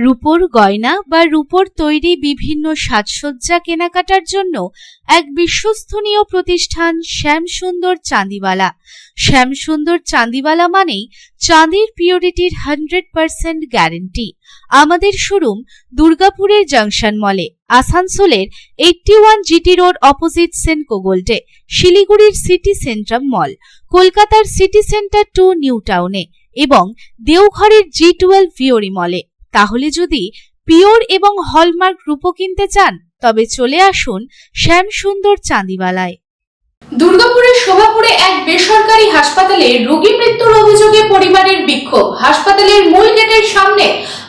রূপোর গয়না বা রূপোর তৈরি বিভিন্ন সাজসজ্জা কেনাকাটার জন্য এক বিশ্বস্তনীয় প্রতিষ্ঠান শ্যামসুন্দর চাঁদিওয়ালা। শ্যামসুন্দর চাঁদিওয়ালা মানেই চাঁদির পিওরিটির 100% গ্যারেন্টি। আমাদের শোরুম দুর্গাপুরের জংশন মলে, আসানসোলের 81 জিটি রোড অপোজিট সেনকো গোল্ডে, শিলিগুড়ির সিটি সেন্ট্রাম মল, কলকাতার সিটি সেন্টার 2 নিউ টাউনে এবং দেওঘরের G12 ভিওরি মলে। তাহলে যদি পিওর এবং হলমার্ক রূপো কিনতে চান তবে চলে আসুন শ্যামসুন্দর চাঁদিওয়ালায়। দুর্গাপুরের শোভাপুরে এক বেসরকারি হাসপাতালে রোগী মৃত্যুর অভিযোগে পরিবারের বিক্ষোভ। হাসপাতালের মূল গেটের সামনে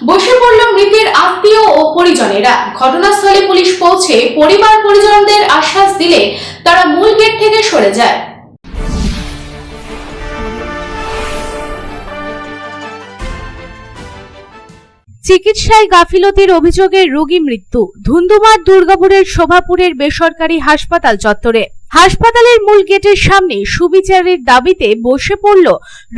বসে পড়ল মৃতের আত্মীয় ও পরিজনেরা। ঘটনাস্থলে পুলিশ পৌঁছে পরিবার পরিজনদের আশ্বাস দিলে তারা মূল গেট থেকে সরে যায়। চিকিৎসায় গাফিলতির অভিযোগে রোগী মৃত্যু। ধুন্ধুমার দুর্গাপুরের শোভাপুরের বেসরকারি হাসপাতাল চত্বরে হাসপাতালের মূল গেটের সামনে সুবিচারের দাবিতে বসে পড়ল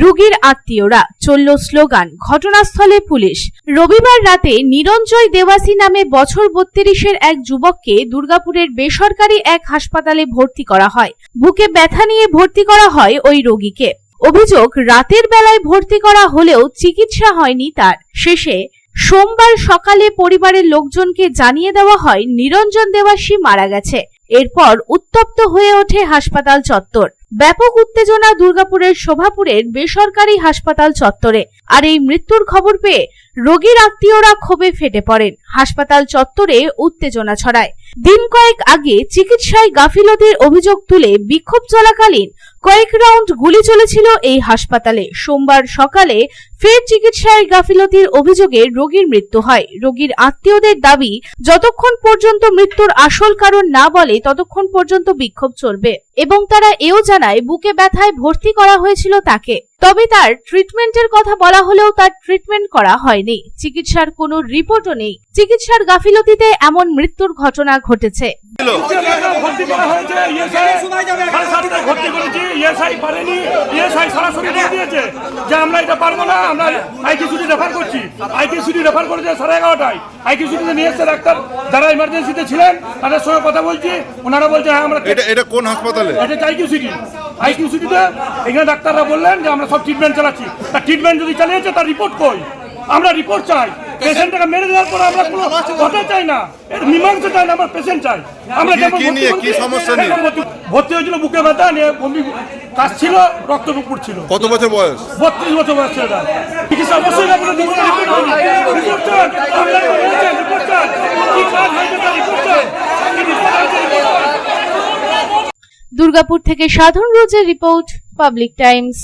রোগীর আত্মীয়রা। চলল স্লোগান। ঘটনাস্থলে পুলিশ। রবিবার রাতে নিরঞ্জয় দেবাসী নামে বছর 32-এর এক যুবককে দুর্গাপুরের বেসরকারি এক হাসপাতালে ভর্তি করা হয়। বুকে ব্যথা নিয়ে ভর্তি করা হয় ওই রোগীকে। অভিযোগ, রাতের বেলায় ভর্তি করা হলেও চিকিৎসা হয়নি তার। শেষে সোমবার সকালে পরিবারের লোকজনকে জানিয়ে দেওয়া হয় নিরঞ্জন দেবাসী মারা গেছে। এরপর উত্তপ্ত হয়ে ওঠে হাসপাতাল চত্বর। ব্যাপক উত্তেজনা দুর্গাপুরের শোভাপুরের বেসরকারি হাসপাতাল চত্বরে। আর এই মৃত্যুর খবর পেয়ে রোগীর আত্মীয়রা ক্ষোভে ফেটে পড়েন। হাসপাতাল চত্বরে উত্তেজনা ছড়ায়। দিন কয়েক আগে চিকিৎসায় গাফিলতির অভিযোগ তুলে বিক্ষোভ চলাকালীন কয়েক রাউন্ড গুলি চলেছিল এই হাসপাতালে। সোমবার সকালে ফের চিকিৎসায় গাফিলতির অভিযোগে রোগীর মৃত্যু হয়। রোগীর আত্মীয়দের দাবি, যতক্ষণ পর্যন্ত মৃত্যুর আসল কারণ না বলে ততক্ষণ পর্যন্ত বিক্ষোভ চলবে এবং তারা এও জানায় বুকে ব্যথায় ভর্তি করা হয়েছিল তাকে। তবে তার ট্রিটমেন্টের কথা বলা হলেও তার ট্রিটমেন্ট করা হয়নি। চিকিৎসার কোনো রিপোর্টও নেই। চিকিৎসার গাফিলতিতে এমন মৃত্যুর ঘটনা ঘটেছে। আমরা এটা পারবো না, আমরা আইকিউসিটি রেফার করছি। আইকিউসিটি রেফার করেছে 11:30টায়। আইকিউসিটিতে নিয়ে এসে ডাক্তার যারা ইমার্জেন্সিতে ছিলেন তাদের সঙ্গে কথা বলছি। ওনারা বলছে হ্যাঁ আমরা এটা কোন হাসপাতালে? এটা আইকিউসিটি। আইকিউসিটিতে এখানে ডাক্তাররা বললেন যে আমরা সব ট্রিটমেন্ট চালাচ্ছি। তার ট্রিটমেন্ট যদি চালিয়েছে তার রিপোর্ট কই? আমরা রিপোর্ট চাই। পেশেন্টটাকে মেরে দেওয়ার পর আমরা কোনো কথা চাই না, মীমাংসা চাই না, আমরা পেশেন্ট চাই। আমরা কি সমস্যা নিয়ে ভর্তি হয়েছিল? বুকে ব্যথা নিয়ে বমি কাজ ছিল, রক্ত পড়ছিল। কত বছর বয়স? 32 বছর বয়স ছিল। চিকিৎসা অবশ্যই দুর্গাপুর থেকে সাধন রোজের রিপোর্ট, পাবলিক টাইমস।